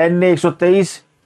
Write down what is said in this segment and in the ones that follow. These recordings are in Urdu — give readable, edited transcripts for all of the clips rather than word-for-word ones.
NA 123,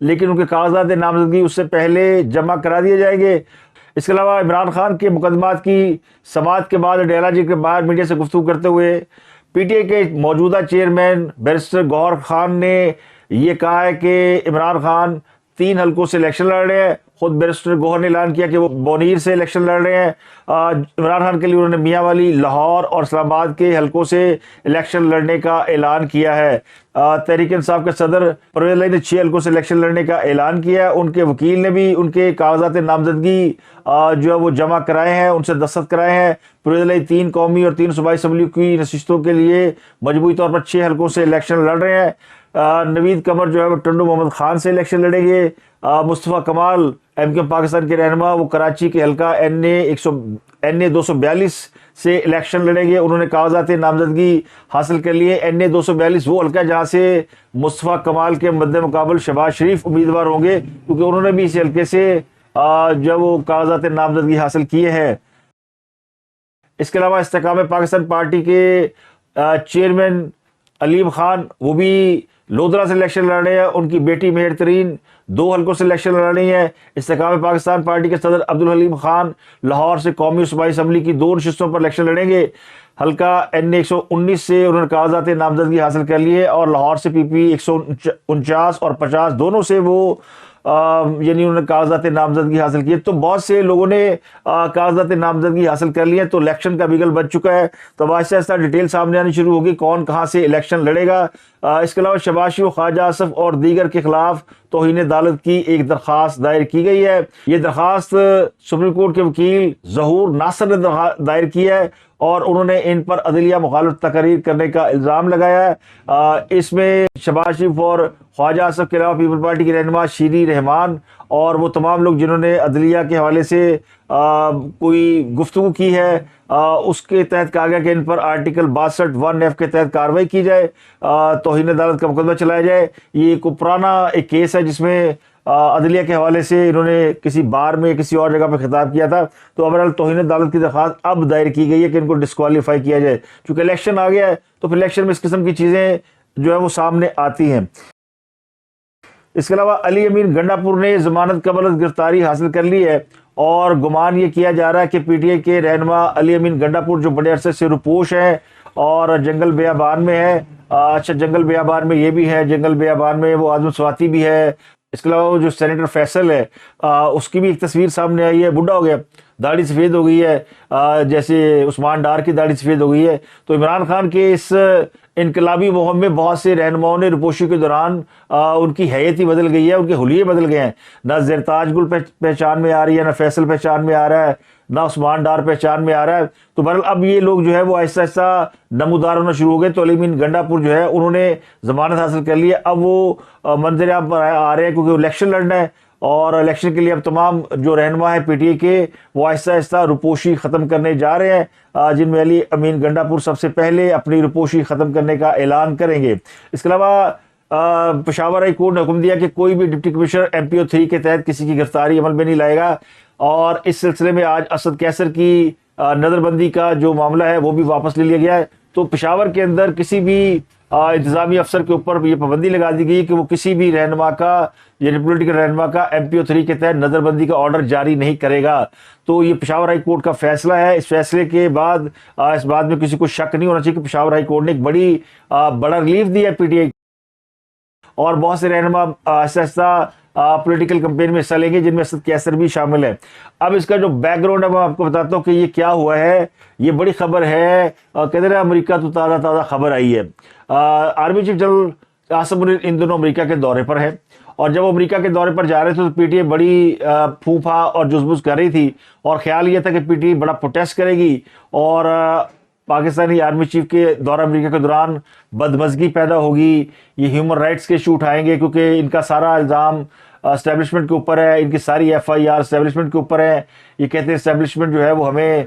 لیکن ان کے کاغذات نامزدگی اس سے پہلے جمع کرا دیے جائیں گے۔ اس کے علاوہ عمران خان کے مقدمات کی سماعت کے بعد ڈیالوجی کے باہر میڈیا سے گفتگو کرتے ہوئے پی ٹی آئی کے موجودہ چیئرمین بیرسٹر گوہر خان نے یہ کہا ہے کہ عمران خان 3 حلقوں سے الیکشن لڑ رہے ہیں۔ خود بیرسٹر گوہر نے اعلان کیا کہ وہ بونیر سے الیکشن لڑ رہے ہیں۔ عمران خان کے لیے انہوں نے میاں والی، لاہور اور اسلام آباد کے حلقوں سے الیکشن لڑنے کا اعلان کیا ہے۔ تحریک انصاف کے صدر پرویز الہی نے 6 حلقوں سے الیکشن لڑنے کا اعلان کیا ہے۔ ان کے وکیل نے بھی ان کے کاغذات نامزدگی جو ہے وہ جمع کرائے ہیں، ان سے دستخط کرائے ہیں۔ پرویز الہی 3 قومی اور 3 صوبائی اسمبلی کی نشستوں کے لیے مجموعی طور پر 6 حلقوں سے الیکشن لڑ رہے ہیں۔ نوید قمر جو ہے وہ ٹنڈو محمد خان سے الیکشن لڑیں گے۔ مصطفیٰ کمال ایم کیو پاکستان کے رہنما، وہ کراچی کے حلقہ این اے 242 سے الیکشن لڑیں گے۔ انہوں نے کاغذات نامزدگی حاصل کر لیے۔ این اے 242 وہ حلقہ جہاں سے مصطفیٰ کمال کے مد مقابل شہباز شریف امیدوار ہوں گے، کیونکہ انہوں نے بھی اس حلقے سے جو وہ کاغذات نامزدگی حاصل کیے ہیں۔ اس کے علاوہ استحکام پاکستان پارٹی کے چیئرمین علیم خان وہ بھی لودھرا سے الیکشن لڑ رہے ہیں۔ ان کی بیٹی مہر ترین 2 حلقوں سے الیکشن لڑ رہی ہیں۔ استحکام پاکستان پارٹی کے صدر عبدالحلیم خان لاہور سے قومی اور صوبائی اسمبلی کی 2 نشستوں پر الیکشن لڑیں گے۔ حلقہ این اے 119 سے انہوں نے کاغذات نامزدگی حاصل کر لیے، اور لاہور سے پی پی 149 اور 50 دونوں سے وہ یعنی انہوں نے کاغذات نامزدگی حاصل کیے۔ تو بہت سے لوگوں نے کاغذات نامزدگی حاصل کر لی ہے، تو الیکشن کا بیگل بج چکا ہے۔ تو آہستہ آہستہ ڈیٹیل سامنے آنی شروع ہوگی، کون کہاں سے الیکشن لڑے گا۔ اس کے علاوہ شہباز شریف، خواجہ آصف اور دیگر کے خلاف توہین عدالت کی ایک درخواست دائر کی گئی ہے۔ یہ درخواست سپریم کورٹ کے وکیل ظہور ناصر نے دائر کی ہے، اور انہوں نے ان پر عدلیہ مخالفت تقریر کرنے کا الزام لگایا ہے۔ اس میں شہباز شریف اور خواجہ آصف کے علاوہ پیپل پارٹی کے رہنما شیری رحمان اور وہ تمام لوگ جنہوں نے عدلیہ کے حوالے سے کوئی گفتگو کی ہے، اس کے تحت کہا گیا کہ ان پر آرٹیکل 62(1)(f) کے تحت کارروائی کی جائے، توہین عدالت کا مقدمہ چلایا جائے۔ یہ ایک پرانا کیس ہے جس میں عدلیہ کے حوالے سے انہوں نے کسی بار میں کسی اور جگہ پہ خطاب کیا تھا۔ تو اوورال توہین عدالت کی درخواست اب دائر کی گئی ہے کہ ان کو ڈسکوالیفائی کیا جائے، چونکہ الیکشن آ گیا ہے تو پھر الیکشن میں اس قسم کی چیزیں جو ہے وہ سامنے آتی ہیں۔ اس کے علاوہ علی امین گنڈا پور نے ضمانت قبل از گرفتاری حاصل کر لی ہے، اور گمان یہ کیا جا رہا ہے کہ پی ٹی آئی کے رہنما علی امین گنڈا پور جو بڑے عرصے سے روپوش ہیں اور جنگل بیابان میں ہے، جنگل بیابان میں یہ بھی ہے، جنگل بیابان میں وہ آدم سواتی بھی ہے۔ اس کے علاوہ جو سینیٹر فیصل ہے اس کی بھی ایک تصویر سامنے آئی ہے، بڈھا ہو گیا، داڑھی سفید ہو گئی ہے، جیسے عثمان ڈار کی داڑھی سفید ہو گئی ہے۔ تو عمران خان کے اس انقلابی مہم میں بہت سے رہنماؤں نے روپوشی کے دوران ان کی حیت ہی بدل گئی ہے، ان کے حلیے بدل گئے ہیں۔ نہ زرتاج گل پہچان میں آ رہی ہے، نہ فیصل پہچان میں آ رہا ہے، نہ عثمان ڈار پہچان میں آ رہا ہے۔ تو بہرحال اب یہ لوگ جو ہے وہ آہستہ آہستہ نمودار ہونا شروع ہو گئے۔ تو علی امین گنڈا پور جو ہے انہوں نے ضمانت حاصل کر لی ہے، اب وہ منظر عام پر آ رہے ہیں کیونکہ الیکشن لڑنا ہے، اور الیکشن کے لیے اب تمام جو رہنما ہے پی ٹی آئی کے وہ آہستہ آہستہ روپوشی ختم کرنے جا رہے ہیں، جن میں علی امین گنڈا پور سب سے پہلے اپنی روپوشی ختم کرنے کا اعلان کریں گے۔ اس کے علاوہ پشاور ہائی کورٹ نے حکم دیا کہ کوئی بھی ڈپٹی کمشنر ایم پی او 3 کے تحت کسی کی گرفتاری عمل میں نہیں لائے گا، اور اس سلسلے میں آج اسد کیسر کی نظر بندی کا جو معاملہ ہے وہ بھی واپس لے لیا گیا ہے۔ تو پشاور کے اندر کسی بھی انتظامی افسر کے اوپر یہ پابندی لگا دی گئی کہ وہ کسی بھی رہنما کا یعنی پولیٹیکل رہنما کا ایم پی او 3 کے تحت نظر بندی کا آرڈر جاری نہیں کرے گا۔ تو یہ پشاور ہائی کورٹ کا فیصلہ ہے۔ اس فیصلے کے بعد اس بات میں کسی کو شک نہیں ہونا چاہیے کہ پشاور ہائی کورٹ نے ایک بڑا ریلیف دیا ہے پی ٹی آئی، اور بہت سے رہنما آہستہ آہستہ پولیٹیکل کمپین میں حصہ لیں گے، جن میں اسد کیسر بھی شامل ہے۔ اب اس کا جو بیک گراؤنڈ ہے میں آپ کو بتاتا ہوں کہ یہ کیا ہوا ہے۔ یہ بڑی خبر ہے، کہتے ہیں امریکہ تو تازہ خبر آئی ہے۔ Army chief general Qasim Munir ان دنوں امریکہ کے دورے پر ہے، اور جب وہ امریکہ کے دورے پر جا رہے تھے تو پی ٹی آئی بڑی پھونپھا اور جزبز کر رہی تھی، اور خیال یہ تھا کہ پی ٹی آئی بڑا پروٹیسٹ کرے گی، اور پاکستانی آرمی چیف کے دورہ امریکہ کے دوران بدمزگی پیدا ہوگی، یہ ہیومن رائٹس کے ایشو اٹھائیں گے، کیونکہ ان کا سارا الزام اسٹیبلشمنٹ کے اوپر ہے، ان کی ساری ایف آئی آر اسٹیبلشمنٹ کے اوپر ہے۔ یہ کہتے ہیں اسٹیبلشمنٹ جو ہے وہ ہمیں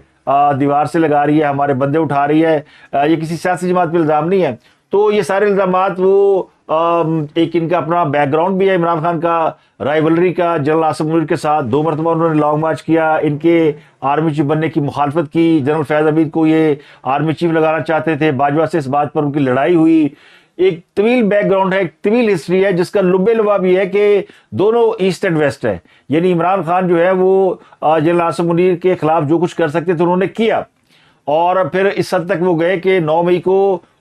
دیوار سے لگا رہی ہے، ہمارے بندے اٹھا رہی ہے، یہ کسی سیاسی جماعت پہ الزام نہیں ہے۔ تو یہ سارے الزامات وہ ایک ان کا اپنا بیک گراؤنڈ بھی ہے عمران خان کا رائیولری کا جنرل قاسم منیر کے ساتھ۔ 2 مرتبہ انہوں نے لانگ مارچ کیا، ان کے آرمی چیف بننے کی مخالفت کی، جنرل فیض حمید کو یہ آرمی چیف لگانا چاہتے تھے، باجوہ سے اس بات پر ان کی لڑائی ہوئی۔ ایک طویل بیک گراؤنڈ ہے, ایک طویل ہسٹری ہے, جس کا لبے لبا بھی ہے کہ دونوں ایسٹ اینڈ ویسٹ ہے. یعنی عمران خان جو ہے وہ جنرل عاصم منیر کے خلاف جو کچھ کر سکتے تھے انہوں نے کیا, اور پھر اس حد تک وہ گئے کہ 9 مئی کو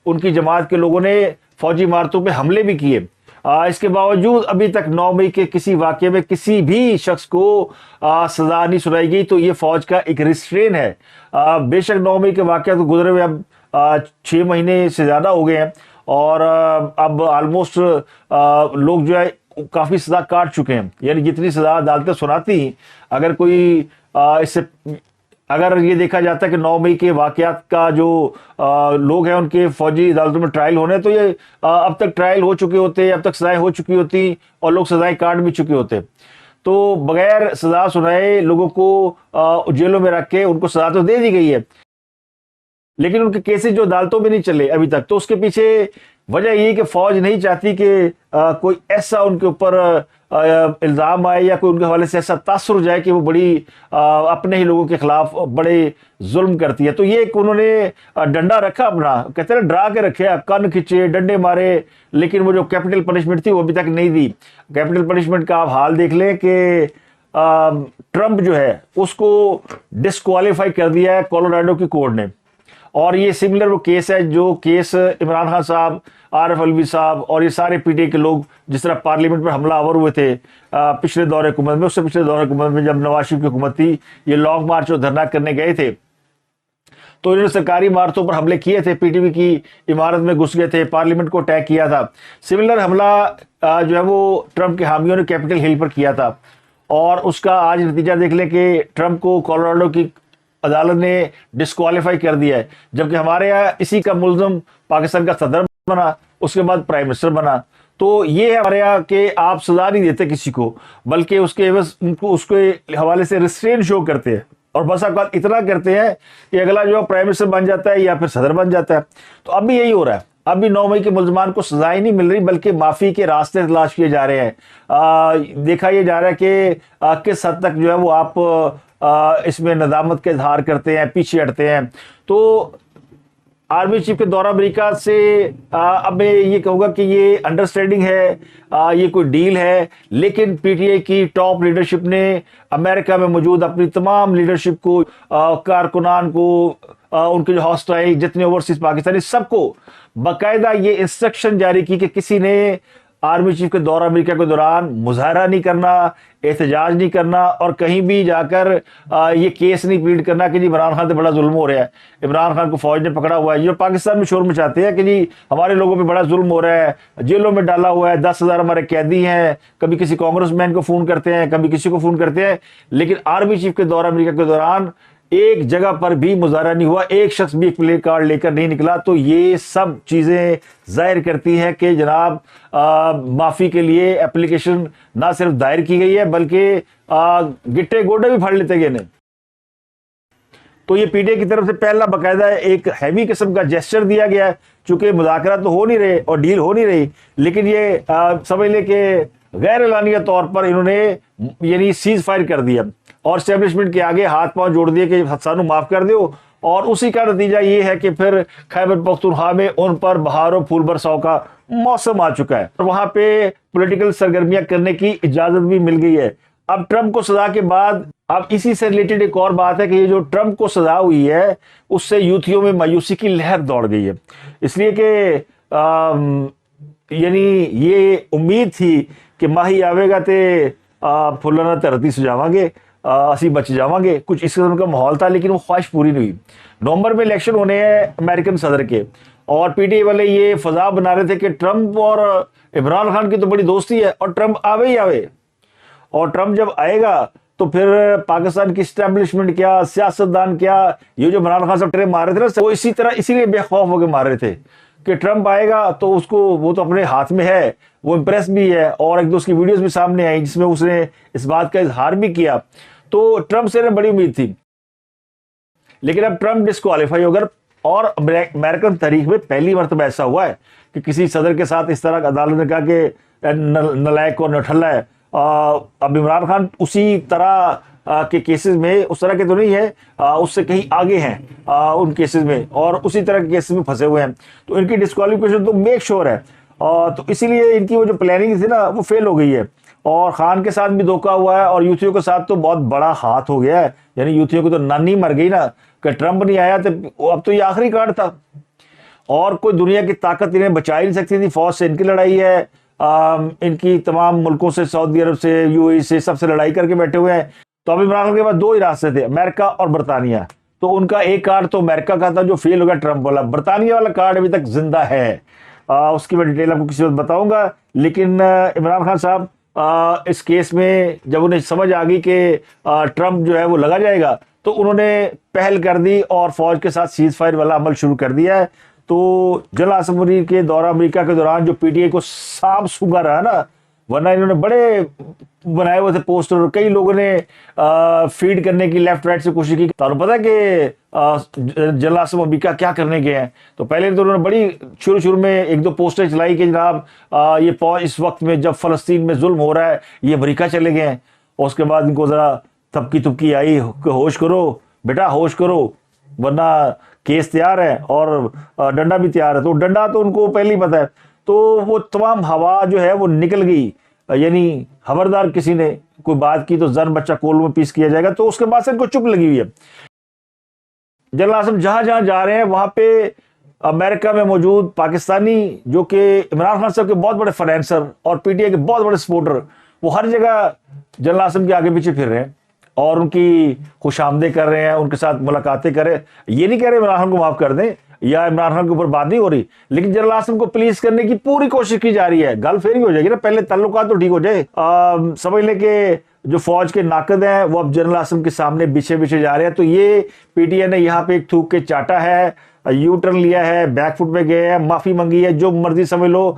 ان کی جماعت کے لوگوں نے فوجی عمارتوں پہ حملے بھی کیے. اس کے باوجود ابھی تک 9 مئی کے کسی واقعے میں کسی بھی شخص کو سزا نہیں سنائی گئی. تو یہ فوج کا ایک ریسٹرین ہے. بے شک 9 مئی کے واقعہ تو گزرے ہوئے اب 6 مہینے سے زیادہ ہو گئے ہیں, اور اب آلموسٹ لوگ جو ہے کافی سزا کاٹ چکے ہیں. یعنی جتنی سزا عدالتیں سناتی ہیں, اگر کوئی اس سے اگر یہ دیکھا جاتا ہے کہ 9 مئی کے واقعات کا جو لوگ ہیں ان کے فوجی عدالتوں میں ٹرائل ہونے, تو یہ اب تک ٹرائل ہو چکے ہوتے, اب تک سزائیں ہو چکی ہوتی, اور لوگ سزائیں کاٹ بھی چکے ہوتے. تو بغیر سزا سنائے لوگوں کو جیلوں میں رکھ کے ان کو سزا تو دے دی گئی ہے, لیکن ان کے کیسز جو عدالتوں میں نہیں چلے ابھی تک. تو اس کے پیچھے وجہ یہ کہ فوج نہیں چاہتی کہ کوئی ایسا ان کے اوپر الزام آئے یا کوئی ان کے حوالے سے ایسا تاثر ہو جائے کہ وہ بڑی اپنے ہی لوگوں کے خلاف بڑے ظلم کرتی ہے. تو یہ ایک انہوں نے ڈنڈا رکھا اپنا, کہتے ہیں ڈرا کے رکھے, کن کھچے, ڈنڈے مارے, لیکن وہ جو کیپٹل پنشمنٹ تھی وہ ابھی تک نہیں دی. کیپٹل پنشمنٹ کا آپ حال دیکھ لیں کہ ٹرمپ جو ہے اس کو ڈسکوالیفائی کر دیا ہے کولوراڈو کی کورٹ نے. اور یہ سملر وہ کیس ہے جو کیس عمران خان صاحب, عارف الوی صاحب اور یہ سارے پی ٹی اے کے لوگ جس طرح پارلیمنٹ پر حملہ آور ہوئے تھے پچھلے دور حکومت میں, اس سے پچھلے دور حکومت میں جب نواز شریف کی حکومت تھی, یہ لانگ مارچ اور دھرنا کرنے گئے تھے تو انہوں نے سرکاری عمارتوں پر حملے کیے تھے, پی ٹی وی کی عمارت میں گھس گئے تھے, پارلیمنٹ کو اٹیک کیا تھا. سملر حملہ جو ہے وہ ٹرمپ کے حامیوں نے کیپٹل ہل پر کیا تھا, اور اس کا آج نتیجہ دیکھ لیں کہ ٹرمپ کو کولوراڈو کی عدالت نے ڈسکوالیفائی کر دیا ہے, جبکہ ہمارے یہاں اسی کا ملزم پاکستان کا صدر بنا, اس کے بعد پرائم منسٹر بنا. تو یہ ہے ہمارے یہاں کہ آپ سزا نہیں دیتے کسی کو, بلکہ اس کے عوض ان کو اس کے حوالے سے ریسٹرین شو کرتے ہیں, اور بس اوقات اتنا کرتے ہیں کہ اگلا جو پرائم منسٹر بن جاتا ہے یا پھر صدر بن جاتا ہے. تو اب بھی یہی ہو رہا ہے, اب بھی 9 مئی کے ملزمان کو سزائیں نہیں مل رہی, بلکہ معافی کے راستے تلاش کیے جا رہے ہیں. دیکھا یہ جا رہا ہے کہ کس حد تک جو ہے وہ آپ اس میں ندامت کا اظہار کرتے ہیں, پیچھے ہٹتے ہیں. تو آرمی چیف کے دورہ امریکہ سے اب میں یہ کہوں گا کہ یہ انڈرسٹینڈنگ ہے, یہ کوئی ڈیل ہے, لیکن پی ٹی اے کی ٹاپ لیڈرشپ نے امریکہ میں موجود اپنی تمام لیڈرشپ کو, کارکنان کو, ان کے جو ہاسٹائل جتنے اوورسیز پاکستانی, سب کو باقاعدہ یہ انسٹرکشن جاری کی کہ کسی نے آرمی چیف کے دورہ امریکہ کے دوران مظاہرہ نہیں کرنا, احتجاج نہیں کرنا, اور کہیں بھی جا کر یہ کیس نہیں پلیڈ کرنا کہ جی عمران خان سے بڑا ظلم ہو رہا ہے, عمران خان کو فوج نے پکڑا ہوا ہے. جو پاکستان میں شور مچاتے ہیں کہ جی ہمارے لوگوں پہ بڑا ظلم ہو رہا ہے, جیلوں میں ڈالا ہوا ہے, 10,000 ہمارے قیدی ہیں, کبھی کسی کانگریس مین کو فون کرتے ہیں, کبھی کسی کو فون کرتے ہیں, لیکن آرمی چیف کے دورہ امریکہ کے دوران ایک جگہ پر بھی مظاہرہ نہیں ہوا, ایک شخص بھی ایک پلے کارڈ لے کر نہیں نکلا. تو یہ سب چیزیں ظاہر کرتی ہیں کہ جناب معافی کے لیے اپلیکیشن نہ صرف دائر کی گئی ہے بلکہ گٹے گوڈے بھی پھاڑ لیتے گئے. تو یہ پی ٹی اے کی طرف سے پہلا باقاعدہ ایک ہیوی قسم کا جیسچر دیا گیا ہے, چونکہ مذاکرات تو ہو نہیں رہے اور ڈیل ہو نہیں رہی, لیکن یہ سمجھ لیں کہ غیر اعلانیہ طور پر انہوں نے یعنی سیز فائر کر دیا اور اسٹیبلشمنٹ کے آگے ہاتھ پاؤں جوڑ دیے کہ حسانو معاف کر دیو. اور اسی کا نتیجہ یہ ہے کہ پھر خیبر پختونخوا میں ان پر بہار و پھول برساؤ کا موسم آ چکا ہے, اور وہاں پہ پولیٹیکل سرگرمیاں کرنے کی اجازت بھی مل گئی ہے. اب ٹرمپ کو سزا کے بعد اب اسی سے ریلیٹڈ ایک اور بات ہے کہ یہ جو ٹرمپ کو سزا ہوئی ہے اس سے یوتھیوں میں مایوسی کی لہر دوڑ گئی ہے, اس لیے کہ یعنی یہ امید تھی کہ ماہی آوے گا تے پھلنا دھرتی سجاواں گے, اسی بچ جاواں گے, کچھ اس قسم کا ماحول تھا, لیکن وہ خواہش پوری نہیں ہوئی. نومبر میں الیکشن ہونے ہیں امریکن صدر کے, اور پی ٹی اے والے یہ فضا بنا رہے تھے کہ ٹرمپ اور عمران خان کی تو بڑی دوستی ہے اور ٹرمپ آوے ہی آوے, اور ٹرمپ جب آئے گا تو پھر پاکستان کی اسٹیبلشمنٹ کیا, سیاستدان کیا, یہ جو عمران خان صاحب ٹرے مار رہے تھے نا, وہ اسی طرح اسی لیے بے خوف ہو کے مار رہے تھے کہ ٹرمپ آئے گا تو اس کو وہ تو اپنے ہاتھ میں ہے, وہ امپریس بھی ہے, اور ایک دو اس کی ویڈیوز بھی سامنے آئی جس میں اس نے اس بات کا اظہار بھی کیا. تو ٹرمپ سے بڑی امید تھی, لیکن اب ٹرمپ ڈسکوالیفائی ہو گئے, اور امریکن تاریخ میں پہلی مرتبہ ایسا ہوا ہے کہ کسی صدر کے ساتھ اس طرح عدالت نے کہا کہ نالائق اور نٹھلا ہے. اب عمران خان اسی طرح کے کیسز میں اس طرح کے تو نہیں ہے, اس سے کہیں آگے ہیں ان کیسز میں, اور اسی طرح کے کیسز میں پھنسے ہوئے ہیں, تو ان کی ڈسکوالیفیکیشن تو میک شور ہے. تو اسی لیے ان کی وہ جو پلاننگ تھی نا وہ فیل ہو گئی ہے, اور خان کے ساتھ بھی دھوکہ ہوا ہے, اور یوتھیوں کے ساتھ تو بہت بڑا ہاتھ ہو گیا ہے. یعنی یوتھیوں کو تو نانی مر گئی نا کہ ٹرمپ نہیں آیا, تو اب تو یہ آخری کارڈ تھا, اور کوئی دنیا کی طاقت انہیں بچا ہی نہیں سکتی تھی. فوج سے ان کی لڑائی ہے, ان کی تمام ملکوں سے, سعودی عرب سے, یو اے سے, سب سے لڑائی کر کے بیٹھے ہوئے ہیں. تو اب عمران خان کے پاس دو ہی راستے تھے, امریکہ اور برطانیہ. تو ان کا ایک کارڈ تو امریکہ کا تھا جو فیل ہو گیا ٹرمپ والا, برطانیہ والا کارڈ ابھی تک زندہ ہے. اس کی میں ڈیٹیل آپ کو کسی وقت بتاؤں گا. لیکن عمران خان صاحب اس کیس میں جب انہیں سمجھ آ گئی کہ ٹرمپ جو ہے وہ لگا جائے گا, تو انہوں نے پہل کر دی اور فوج کے ساتھ سیز فائر والا عمل شروع کر دیا ہے. تو جنرل اسمبلی کے دورہ امریکہ کے دوران جو پی ٹی آئی کو سانپ سونگھا رہا نا, ورنہ انہوں نے بڑے بنائے ہوئے تھے پوسٹر, اور کئی لوگوں نے فیڈ کرنے کی لیفٹ رائٹ سے کوشش کی. تو پتا کہ جنرل اسمبلی امریکہ کیا کرنے گئے ہیں, تو پہلے تو انہوں نے بڑی شروع میں ایک دو پوسٹر چلائی کہ جناب یہ فوج اس وقت میں جب فلسطین میں ظلم ہو رہا ہے یہ امریکہ چلے گئے ہیں. اور اس کے بعد ان کو ذرا تھپکی آئی کہ ہوش کرو بیٹا, ہوش کرو, ورنہ کیس تیار ہے اور ڈنڈا بھی تیار ہے. تو ڈنڈا تو ان کو پہلے ہی پتا ہے. تو وہ تمام ہوا جو ہے وہ نکل گئی, یعنی خبردار کسی نے کوئی بات کی تو زن بچہ کولو میں پیس کیا جائے گا. تو اس کے بعد سے ان کو چپ لگی ہوئی ہے. جنرل اعظم جہاں جا رہے ہیں وہاں پہ امریکہ میں موجود پاکستانی جو کہ عمران خان صاحب کے بہت بڑے فائنینسر اور پی ٹی آئی کے بہت بڑے سپورٹر, وہ ہر جگہ جنرل اعظم کے آگے پیچھے پھر رہے ہیں اور ان کی خوش آمدید کر رہے ہیں, ان کے ساتھ ملاقاتیں کر رہے ہیں. یہ نہیں کہہ رہے عمران خان کو معاف کر دیں یا عمران خان کے اوپر بات نہیں ہو رہی, لیکن جنرل اعظم کو پلیز کرنے کی پوری کوشش کی جا رہی ہے. گل پھر ہی ہو جائے گی نا, پہلے تعلقات تو ٹھیک ہو جائے. سمجھ لیں کہ جو فوج کے ناقد ہیں وہ اب جنرل اعظم کے سامنے پیچھے جا رہے ہیں. تو یہ پی ٹی آئی نے یہاں پہ ایک تھوک کے چاٹا ہے, یو ٹرن لیا ہے, بیک فٹ پہ گئے ہیں, معافی منگی ہے, جو مرضی سمجھ لو.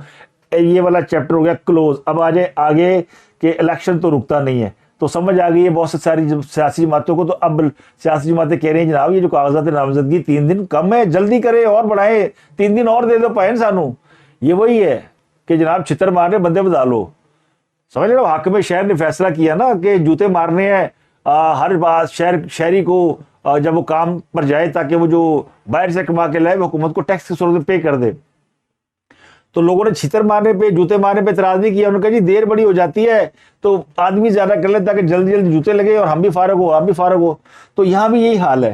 یہ والا چیپٹر ہو گیا کلوز. اب آ جائے آگے کہ الیکشن تو رکتا نہیں ہے. تو سمجھ آ گئی ہے بہت ساری سیاسی جماعتوں کو. تو اب سیاسی جماعتیں کہہ رہی ہیں جناب یہ جو کاغذات نامزدگی 3 دن کم ہے, جلدی کرے اور بڑھائے, 3 دن اور دے دو پائن سانو. یہ وہی ہے کہ جناب چھتر مارنے بندے بتا لو. سمجھ لو حاکم شہر نے فیصلہ کیا نا کہ جوتے مارنے ہیں ہر بات شہری کو جب وہ کام پر جائے, تاکہ وہ جو باہر سے کما کے لائے وہ حکومت کو ٹیکس کی صورت میں پے کر دے. تو لوگوں نے چھتر مارنے پہ, جوتے مارنے پہ اعتراض نہیں کیا. انہوں نے کہا جی دیر بڑی ہو جاتی ہے تو آدمی زیادہ کر لے تاکہ جلدی جوتے لگے اور ہم بھی فارغ ہو, آپ بھی فارغ ہو. تو یہاں بھی یہی حال ہے.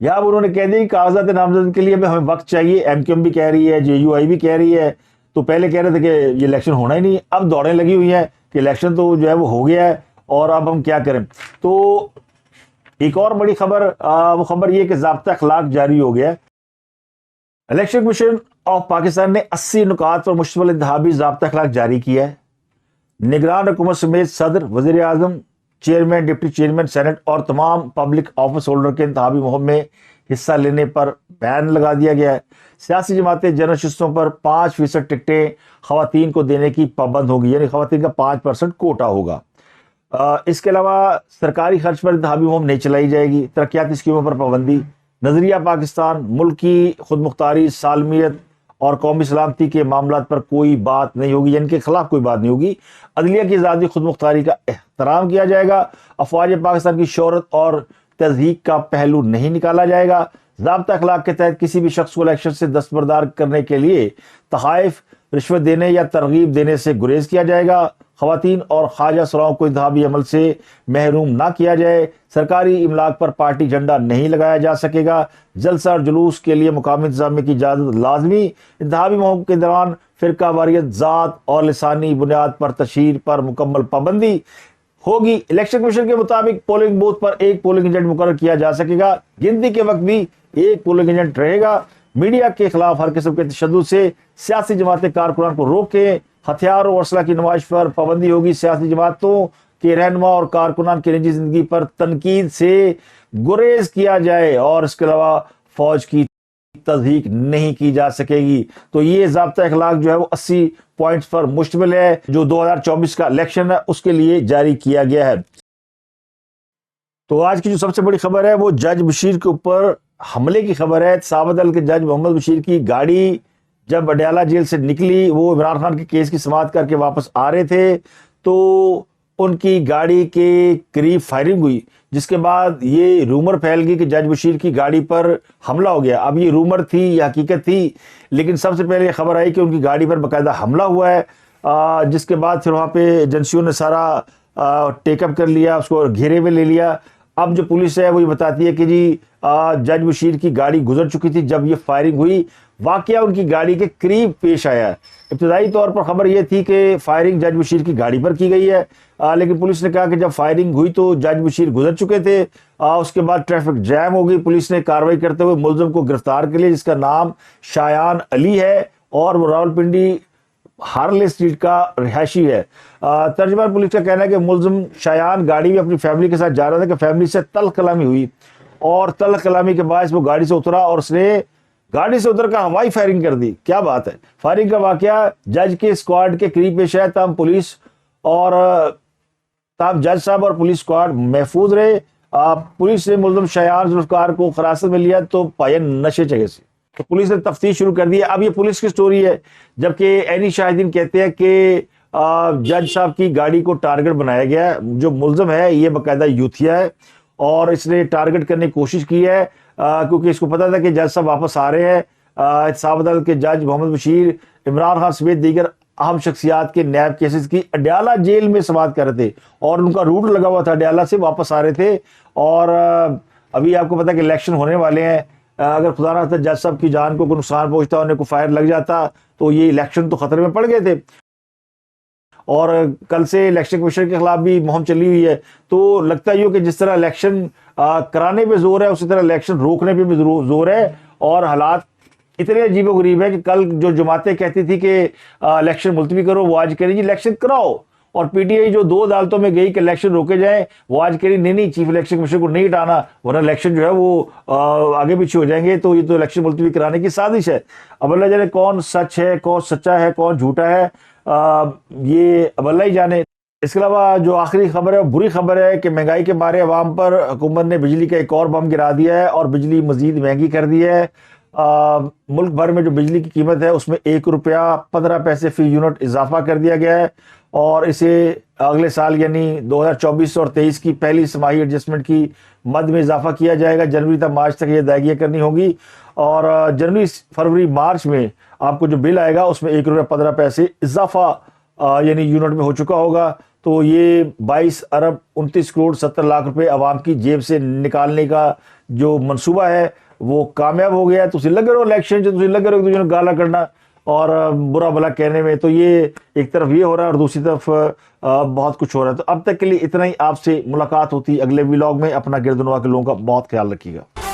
یہاں انہوں نے کہہ دیا کہ کاغذات نامزدگی کے لیے ہمیں وقت چاہیے. ایم کیو ایم بھی کہہ رہی ہے, جے یو آئی بھی کہہ رہی ہے. تو پہلے کہہ رہے تھے کہ یہ الیکشن ہونا ہی نہیں, اب دوڑیں لگی ہوئی ہیں کہ الیکشن تو جو ہے وہ ہو گیا ہے اور اب ہم کیا کریں. تو ایک اور بڑی خبر, وہ خبر یہ کہ ضابطہ اخلاق جاری ہو گیا ہے. الیکشن کمیشن آف پاکستان نے 80 نکات پر مشتمل انتخابی ضابطہ اخلاق جاری کیا ہے. نگران حکومت سمیت صدر, وزیر اعظم, چیئرمین, ڈپٹی چیئرمین, سینٹ اور تمام پبلک آفس ہولڈر کے انتخابی مہم میں حصہ لینے پر بین لگا دیا گیا ہے. سیاسی جماعتیں جنرل نشستوں پر 5% ٹکٹیں خواتین کو دینے کی پابند ہوگی, یعنی خواتین کا 5% کوٹا ہوگا. اس کے علاوہ سرکاری خرچ پر انتخابی مہم نہیں چلائی جائے گی. ترقیاتی اسکیموں پر پابندی. نظریہ پاکستان, ملکی خود مختاری, سالمیت اور قومی سلامتی کے معاملات پر کوئی بات نہیں ہوگی, یعنی کے خلاف کوئی بات نہیں ہوگی. عدلیہ کی آزادی, خود مختاری کا احترام کیا جائے گا. افواج پاکستان کی شہرت اور تضحیک کا پہلو نہیں نکالا جائے گا. ضابطہ اخلاق کے تحت کسی بھی شخص کو الیکشن سے دستبردار کرنے کے لیے تحائف, رشوت دینے یا ترغیب دینے سے گریز کیا جائے گا. خواتین اور خواجہ سراؤں کو انتخابی عمل سے محروم نہ کیا جائے. سرکاری املاک پر پارٹی جھنڈا نہیں لگایا جا سکے گا. جلسہ اور جلوس کے لیے مقامی انتظامیہ کی اجازت لازمی. انتخابی مہم کے دوران فرقہ واریت, ذات اور لسانی بنیاد پر تشہیر پر مکمل پابندی ہوگی. الیکشن کمیشن کے مطابق پولنگ بوتھ پر ایک پولنگ ایجنٹ مقرر کیا جا سکے گا. گنتی کے وقت بھی ایک پولنگ ایجنٹ رہے گا. میڈیا کے خلاف ہر قسم کے تشدد سے سیاسی جماعتیں کارکنان کو روکیں. ہتھیار اور اسلحہ کی نمائش پر پابندی ہوگی. سیاسی جماعتوں کے رہنما اور کارکنان کی نجی زندگی پر تنقید سے گریز کیا جائے, اور اس کے علاوہ فوج کی تضحیک نہیں کی جا سکے گی. تو یہ ضابطہ اخلاق جو ہے وہ 80 پوائنٹس پر مشتمل ہے, جو 2024 کا الیکشن ہے اس کے لیے جاری کیا گیا ہے. تو آج کی جو سب سے بڑی خبر ہے وہ جج بشیر کے اوپر حملے کی خبر ہے. احتساب عدالت کے جج محمد بشیر کی گاڑی جب اڈیالہ جیل سے نکلی, وہ عمران خان کے کیس کی سماعت کر کے واپس آ رہے تھے, تو ان کی گاڑی کے قریب فائرنگ ہوئی، جس کے بعد یہ رومر پھیل گئی کہ جج بشیر کی گاڑی پر حملہ ہو گیا۔ اب یہ رومر تھی یا حقیقت تھی، لیکن سب سے پہلے یہ خبر آئی کہ ان کی گاڑی پر باقاعدہ حملہ ہوا ہے، جس کے بعد پھر وہاں پہ ایجنسیوں نے سارا ٹیک اپ کر لیا، اس کو گھیرے میں لے لیا۔ اب جو پولیس ہے وہ یہ بتاتی ہے کہ جی جج بشیر کی گاڑی گزر چکی تھی جب یہ فائرنگ ہوئی، واقعہ ان کی گاڑی کے قریب پیش آیا ہے۔ ابتدائی طور پر خبر یہ تھی کہ فائرنگ جج بشیر کی گاڑی پر کی گئی ہے، لیکن پولیس نے کہا کہ جب فائرنگ ہوئی تو جج بشیر گزر چکے تھے۔ اس کے بعد ٹریفک جیم ہو گئی، پولیس نے کارروائی کرتے ہوئے ملزم کو گرفتار کر لیا، جس کا نام شایان علی ہے اور وہ راولپنڈی ہارلے اسٹریٹ کا رہائشی ہے۔ ترجمان پولیس کا کہنا ہے کہ ملزم شایان گاڑی میں اپنی فیملی کے ساتھ جا رہا تھا کہ فیملی سے تلخ کلامی ہوئی، اور تلخ کلامی کے باعث وہ گاڑی سے اترا اور اس نے گاڑی سے اتر کر ہوائی فائرنگ کر دی۔ کیا بات ہے! فائرنگ کا واقعہ جج کے اسکواڈ کے قریب پیش آیا، تاہم جج صاحب اور پولیس اسکواڈ محفوظ رہے۔ پولیس نے ملزم شایان ذوالفقار کو حراست میں لیا تو پایا نشے چگے سے، تو پولیس نے تفتیش شروع کر دی ہے۔ اب یہ پولیس کی سٹوری ہے، جبکہ عینی شاہدین کہتے ہیں کہ جج صاحب کی گاڑی کو ٹارگٹ بنایا گیا ہے۔ جو ملزم ہے یہ باقاعدہ یوتھیا ہے اور اس نے ٹارگٹ کرنے کی کوشش کی ہے، کیونکہ اس کو پتا تھا کہ جج صاحب واپس آ رہے ہیں۔ احتساب عدالت کے جج محمد بشیر عمران خان سمیت دیگر اہم شخصیات کے نیب کیسز کی اڈیالہ جیل میں سماعت کر رہے تھے، اور ان کا روٹ لگا ہوا تھا، اڈیالہ سے واپس آ رہے تھے۔ اور ابھی آپ کو پتا کہ الیکشن ہونے والے ہیں، اگر خدا نہ خواستہ جج صاحب کی جان کو کوئی نقصان پہنچتا، انہیں کو فائر لگ جاتا تو یہ الیکشن تو خطرے میں پڑ گئے تھے۔ اور کل سے الیکشن کمیشن کے خلاف بھی مہم چلی ہوئی ہے، تو لگتا ہی ہو کہ جس طرح الیکشن کرانے پہ زور ہے اسی طرح الیکشن روکنے پہ بھی زور ہے، اور حالات اتنے عجیب و غریب ہے کہ کل جو جماعتیں کہتی تھی کہ الیکشن ملتوی کرو، وہ آج کہہ رہی جی الیکشن کراؤ، اور پی ٹی آئی جو 2 عدالتوں میں گئی کہ الیکشن روکے جائیں، وہ آج کہہ رہی نہیں چیف الیکشن کمیشن کو نہیں ہٹانا ورنہ الیکشن جو ہے وہ آگے پیچھے ہو جائیں گے، تو یہ تو الیکشن ملتوی کرانے کی سازش ہے۔ اب اللہ جانے کون سچ ہے، کون سچا ہے، کون جھوٹا ہے، یہ اب اللہ ہی جانے۔ اس کے علاوہ جو آخری خبر ہے وہ بری خبر ہے کہ مہنگائی کے مارے عوام پر حکومت نے بجلی کا ایک اور بم گرا دیا ہے اور بجلی مزید مہنگی کر دی ہے۔ ملک بھر میں جو بجلی کی قیمت ہے اس میں 1 روپیہ 15 پیسے فی یونٹ اضافہ کر دیا گیا ہے، اور اسے اگلے سال یعنی 2024 اور 23 کی پہلی سماہی ایڈجسٹمنٹ کی مد میں اضافہ کیا جائے گا۔ جنوری تا مارچ تک یہ ادائیگیاں کرنی ہوگی، اور جنوری فروری مارچ میں آپ کو جو بل آئے گا اس میں 1 روپیہ 15 پیسے اضافہ یعنی یونٹ میں ہو چکا ہوگا۔ تو یہ 22 ارب 29 کروڑ 70 لاکھ روپے عوام کی جیب سے نکالنے کا جو منصوبہ ہے وہ کامیاب ہو گیا ہے۔ تو لگے رہو الیکشن لگے رہو ایک دوسرے کو گالا کرنا اور برا بھلا کہنے میں، تو یہ ایک طرف یہ ہو رہا ہے اور دوسری طرف بہت کچھ ہو رہا ہے۔ تو اب تک کے لیے اتنا ہی، آپ سے ملاقات ہوتی اگلے ولاگ میں۔ اپنا گرد و نواح کے لوگوں کا بہت خیال رکھیے گا۔